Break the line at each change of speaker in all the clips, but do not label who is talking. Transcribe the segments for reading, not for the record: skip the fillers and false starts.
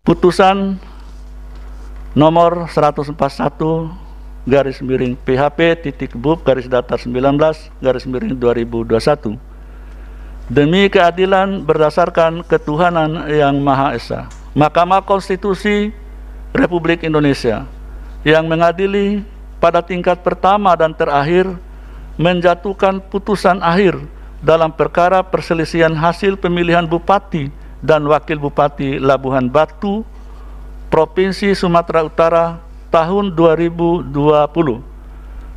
Putusan nomor 141 garis miring PHP titik BUP garis datar 19 garis miring 2021 demi keadilan berdasarkan ketuhanan yang Maha Esa. Mahkamah Konstitusi Republik Indonesia yang mengadili pada tingkat pertama dan terakhir menjatuhkan putusan akhir dalam perkara perselisihan hasil pemilihan Bupati dan Wakil Bupati Labuhan Batu, Provinsi Sumatera Utara tahun 2020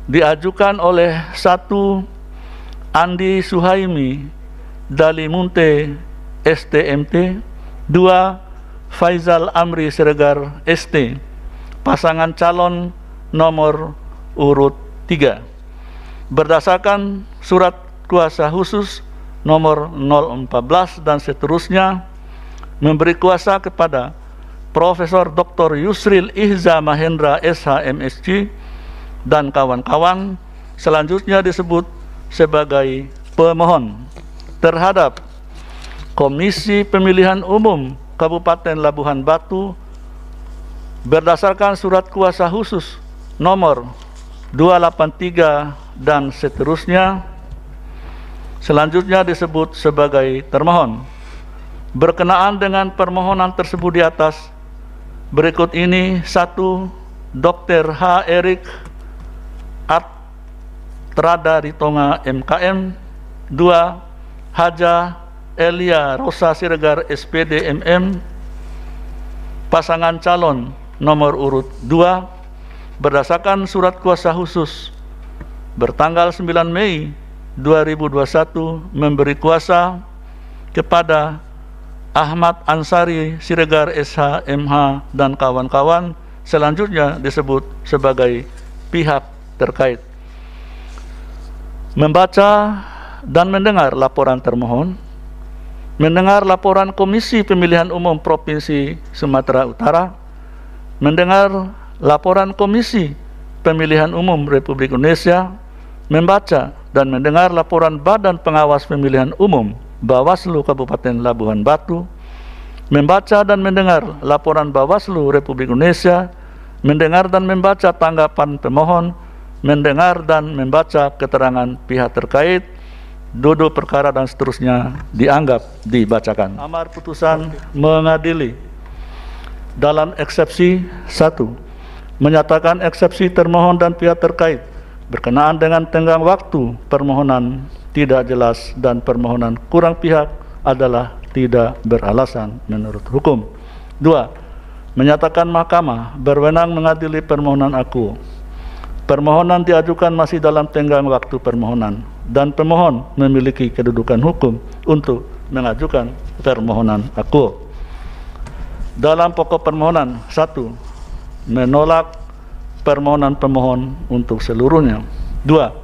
diajukan oleh 1. Andi Suhaimi Dalimunte STMT, 2. Faizal Amri Siregar ST, pasangan calon nomor urut 3, berdasarkan surat kuasa khusus nomor 014 dan seterusnya, memberi kuasa kepada Profesor Dr. Yusril Ihza Mahendra SH MSc dan kawan-kawan selanjutnya disebut sebagai pemohon terhadap Komisi Pemilihan Umum Kabupaten Labuhan Batu berdasarkan surat kuasa khusus nomor 283 dan seterusnya selanjutnya disebut sebagai termohon. Berkenaan dengan permohonan tersebut di atas, berikut ini: 1. Dr. H. Erik Atrada Ritonga MKM, 2. Haja Elia Rosa Siregar SPD MM, pasangan calon nomor urut 2, berdasarkan surat kuasa khusus bertanggal 9 Mei 2021 memberi kuasa kepada Ahmad Ansari Siregar SH MH dan kawan-kawan selanjutnya disebut sebagai pihak terkait. Membaca dan mendengar laporan termohon, mendengar laporan Komisi Pemilihan Umum Provinsi Sumatera Utara, mendengar laporan Komisi Pemilihan Umum Republik Indonesia, membaca dan mendengar laporan Badan Pengawas Pemilihan Umum Bawaslu Kabupaten Labuhan Batu, membaca dan mendengar laporan Bawaslu Republik Indonesia, mendengar dan membaca tanggapan pemohon, mendengar dan membaca keterangan pihak terkait, duduk perkara dan seterusnya dianggap dibacakan. Amar putusan mengadili dalam eksepsi 1, menyatakan eksepsi termohon dan pihak terkait berkenaan dengan tenggang waktu permohonan tidak jelas dan permohonan kurang pihak adalah tidak beralasan menurut hukum. 2. Menyatakan mahkamah berwenang mengadili permohonan aku. Permohonan diajukan masih dalam tenggang waktu permohonan dan pemohon memiliki kedudukan hukum untuk mengajukan permohonan aku. Dalam pokok permohonan 1, menolak permohonan pemohon untuk seluruhnya. 2.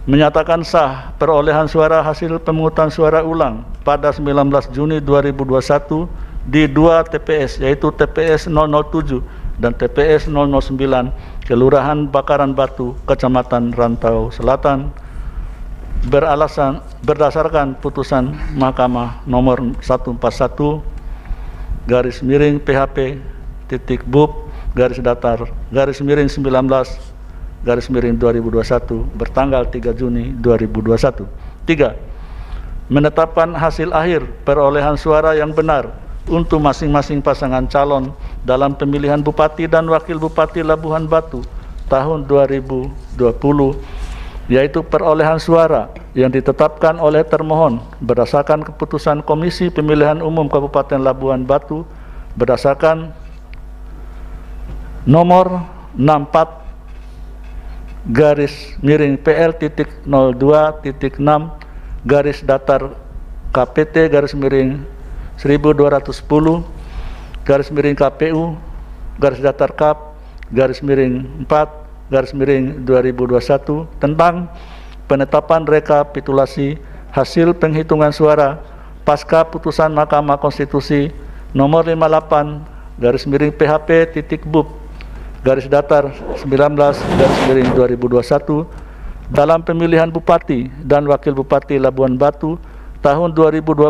Menyatakan sah perolehan suara hasil pemungutan suara ulang pada 19 Juni 2021 di 2 TPS, yaitu TPS 007 dan TPS 009 Kelurahan Bakaran Batu, Kecamatan Rantau Selatan, berdasarkan putusan Mahkamah nomor 141 garis miring PHP titik BUP garis datar garis miring 19 garis miring 2021 bertanggal 3 Juni 2021. 3. Menetapkan hasil akhir perolehan suara yang benar untuk masing-masing pasangan calon dalam pemilihan Bupati dan Wakil Bupati Labuhan Batu tahun 2020, yaitu perolehan suara yang ditetapkan oleh termohon berdasarkan keputusan Komisi Pemilihan Umum Kabupaten Labuhan Batu berdasarkan nomor 64 garis miring PL titik 02 titik 6 garis datar KPT garis miring 1210 garis miring KPU garis datar KAP garis miring 4 garis miring 2021 tentang penetapan rekapitulasi hasil penghitungan suara pasca putusan Mahkamah Konstitusi nomor 58 garis miring PHP titik BUP garis datar 19 garis miring 2021 dalam pemilihan Bupati dan Wakil Bupati Labuhan Batu tahun 2020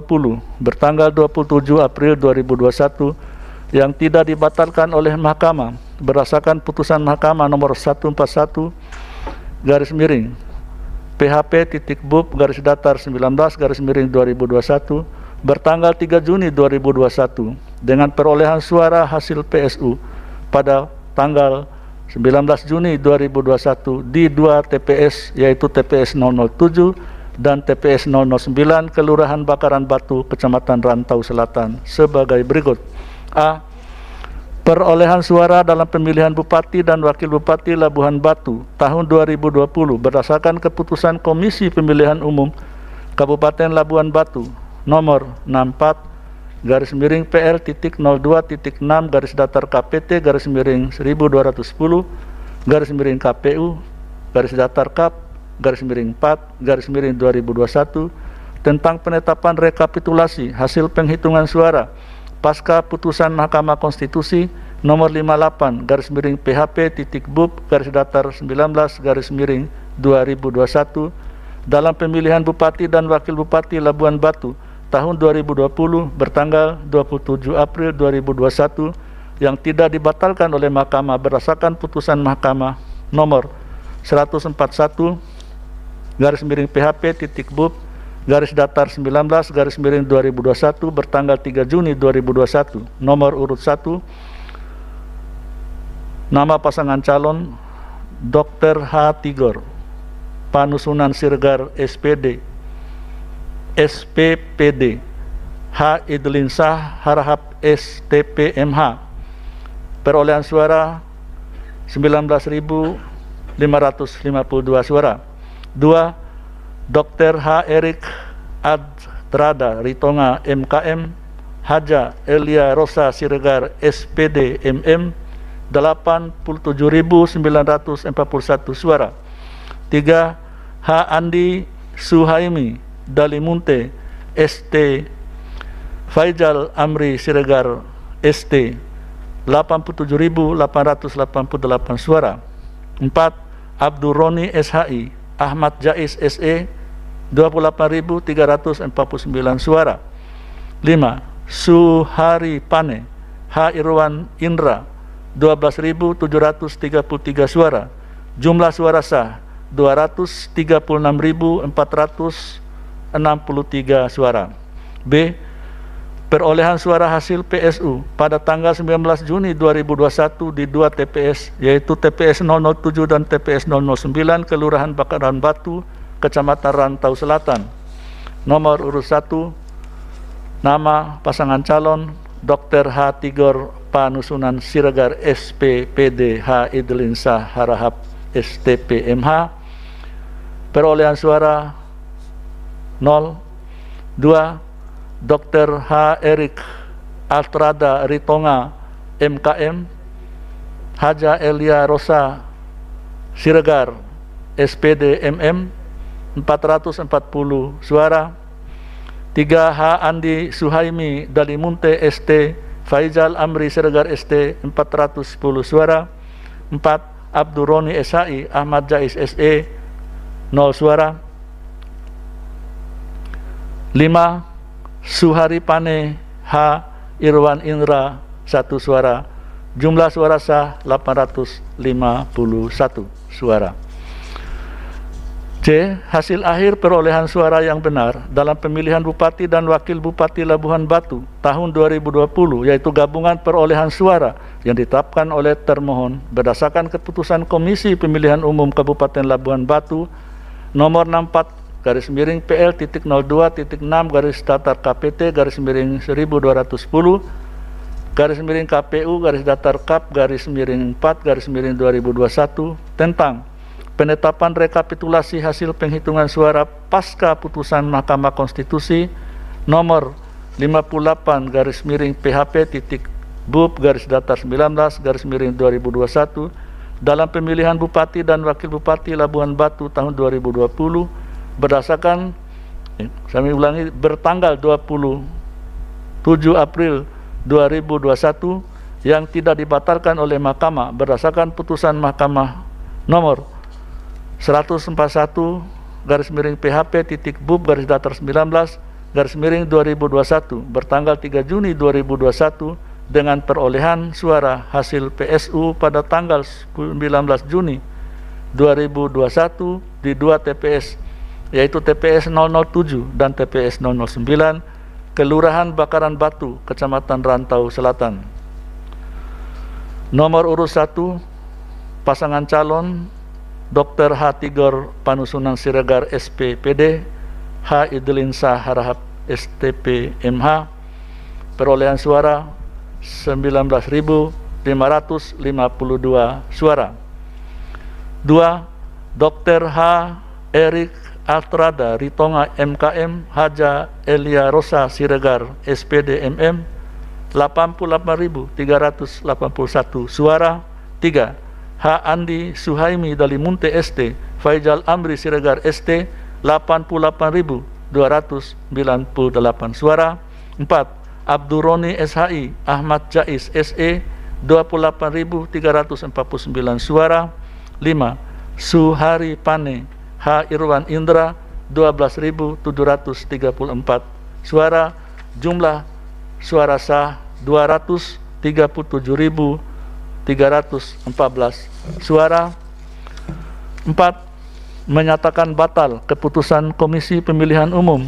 bertanggal 27 April 2021 yang tidak dibatalkan oleh mahkamah berdasarkan putusan mahkamah nomor 141 garis miring PHP.BUP-19 bertanggal 3 Juni 2021 dengan perolehan suara hasil PSU pada tanggal 19 Juni 2021 di 2 TPS, yaitu TPS 007 dan TPS 009 Kelurahan Bakaran Batu, Kecamatan Rantau Selatan sebagai berikut. A. Perolehan suara dalam pemilihan Bupati dan Wakil Bupati Labuhan Batu tahun 2020 berdasarkan keputusan Komisi Pemilihan Umum Kabupaten Labuhan Batu nomor 64-02-0-2.6/KPT-KAP-4-4/2021 tentang penetapan rekapitulasi hasil penghitungan suara pasca putusan Mahkamah Konstitusi nomor 58-BUP-19/2021 dalam pemilihan Bupati dan Wakil Bupati Labuhan Batu tahun 2020 bertanggal 27 April 2021 yang tidak dibatalkan oleh mahkamah berdasarkan putusan mahkamah nomor 141-PHP.BUP-19/2021 bertanggal 3 Juni 2021 nomor urut 1 nama pasangan calon Dr. H. Tigor Panusunan Siregar SPD SPPD H. Idlinsah Harahap STPMH perolehan suara 19.552 suara. 2. Dr. H. Erik Adrada Ritonga MKM Haja Elia Rosa Siregar SPD MM 87.941 suara. 3. H. Andi Suhaimi Dalimunte ST Faijal Amri Siregar ST 87.888 suara. 4. Abdul Roni SHI Ahmad Jais SE 28.349 suara. 5. Suhari Pane H. Irwan Indra 12.733 suara. Jumlah suara sah 236.463 suara. B. Perolehan suara hasil PSU pada tanggal 19 Juni 2021 di 2 TPS, yaitu TPS 007 dan TPS 009 Kelurahan Bakaran Batu, Kecamatan Rantau Selatan. Nomor urut 1, nama pasangan calon Dr. H. Tigor Panusunan Siregar SPPD H. Idlinsah Harahap STPMH perolehan suara 0. 2. Dr. H. Erik Adrada Ritonga MKM Haja Elia Rosa Siregar SPD MM 440 suara. 3. H. Andi Suhaimi Dalimunte ST Faizal Amri Siregar ST 410 suara. 4. Abdul Roni SHI Ahmad Jais SE 0 suara. 5. Suhari Pane H. Irwan Indra 1 suara. Jumlah suara sah 851 suara. C. Hasil akhir perolehan suara yang benar dalam pemilihan Bupati dan Wakil Bupati Labuhan Batu tahun 2020, yaitu gabungan perolehan suara yang ditetapkan oleh termohon berdasarkan keputusan Komisi Pemilihan Umum Kabupaten Labuhan Batu nomor 64-02-0-2.10/KPT-KAP-4-4/2021 tentang penetapan rekapitulasi hasil penghitungan suara pasca putusan Mahkamah Konstitusi nomor 58-BUP-19/2021 dalam pemilihan Bupati dan Wakil Bupati Labuhan Batu tahun 2020 berdasarkan, kami ulangi, bertanggal 27 April 2021 yang tidak dibatalkan oleh mahkamah berdasarkan putusan mahkamah nomor 141-PHP.BUP-19/2021 bertanggal 3 Juni 2021 dengan perolehan suara hasil PSU pada tanggal 19 Juni 2021 di 2 TPS, yaitu TPS 007 dan TPS 009, Kelurahan Bakaran Batu, Kecamatan Rantau Selatan. Nomor urut 1, pasangan calon Dr. H. Tigor Panusunan Siregar SPPD, H. Idlinsa Harahap STP MH, perolehan suara 19.552 suara. 2. Dr. H. Erik Altrada Ritonga MKM Haja Elia Rosa Siregar SPD MM, 88.381 suara. 3. H. Andi Suhaimi Dalimunte ST Faijal Amri Siregar ST, 88.298 suara. 4. Abdurroni SHI Ahmad Jais SE, 28.349 suara. 5. Suhari Pane H. Irwan Indra, 12.734 suara. Jumlah suara sah 237.314 suara. 4. Menyatakan batal keputusan Komisi Pemilihan Umum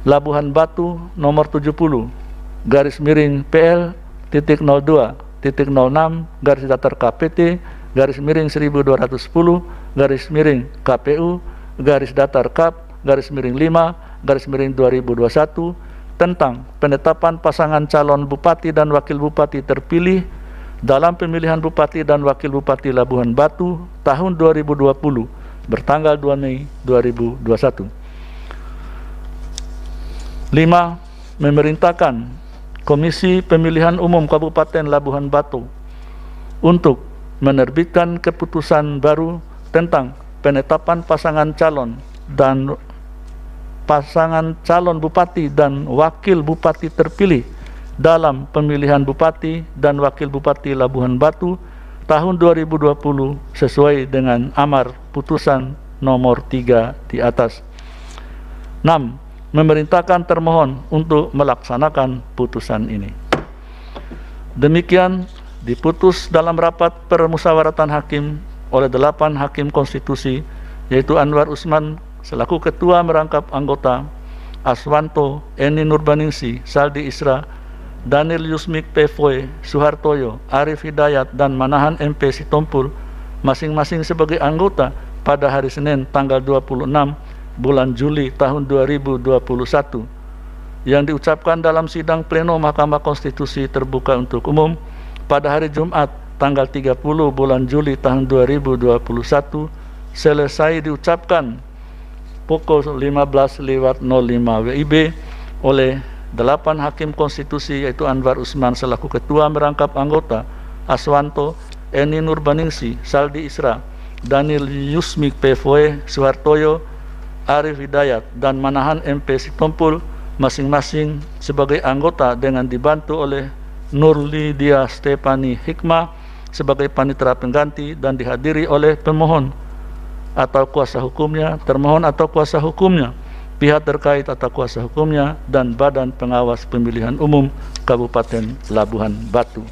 Labuhan Batu nomor 70 /PL.02.06 garis datar KPT /1210 KPU garis datar KAP /5 tentang penetapan pasangan calon bupati dan wakil bupati terpilih dalam pemilihan bupati dan wakil bupati Labuhan Batu tahun 2020 bertanggal 2 Mei 2021. 5. Memerintahkan Komisi Pemilihan Umum Kabupaten Labuhan Batu untuk menerbitkan keputusan baru tentang penetapan pasangan calon bupati dan wakil bupati terpilih dalam pemilihan bupati dan wakil bupati Labuhan Batu tahun 2020 sesuai dengan amar putusan nomor 3 di atas. 6. Memerintahkan termohon untuk melaksanakan putusan ini. Demikian diputus dalam rapat permusyawaratan hakim oleh 8 hakim konstitusi, yaitu Anwar Usman selaku ketua merangkap anggota, Aswanto, Eni Nurbaningsi, Saldi Isra, Daniel Yusmik Pefoe, Suhartoyo, Arif Hidayat, dan Manahan MP Sitompul masing-masing sebagai anggota pada hari Senin tanggal 26 bulan Juli tahun 2021 yang diucapkan dalam sidang pleno Mahkamah Konstitusi terbuka untuk umum pada hari Jumat tanggal 30 bulan Juli tahun 2021 selesai diucapkan pukul 15.05 WIB oleh 8 hakim konstitusi, yaitu Anwar Usman selaku ketua merangkap anggota, Aswanto, Eni Nurbaningsi, Saldi Isra, Daniel Yusmik Pefoe, Suhartoyo, Arif Hidayat, dan Manahan MP Sitompul masing-masing sebagai anggota dengan dibantu oleh Nurli Dia Stepani Hikmah sebagai panitera pengganti dan dihadiri oleh pemohon atau kuasa hukumnya, termohon atau kuasa hukumnya, pihak terkait atau kuasa hukumnya, dan Badan Pengawas Pemilihan Umum Kabupaten Labuhan Batu.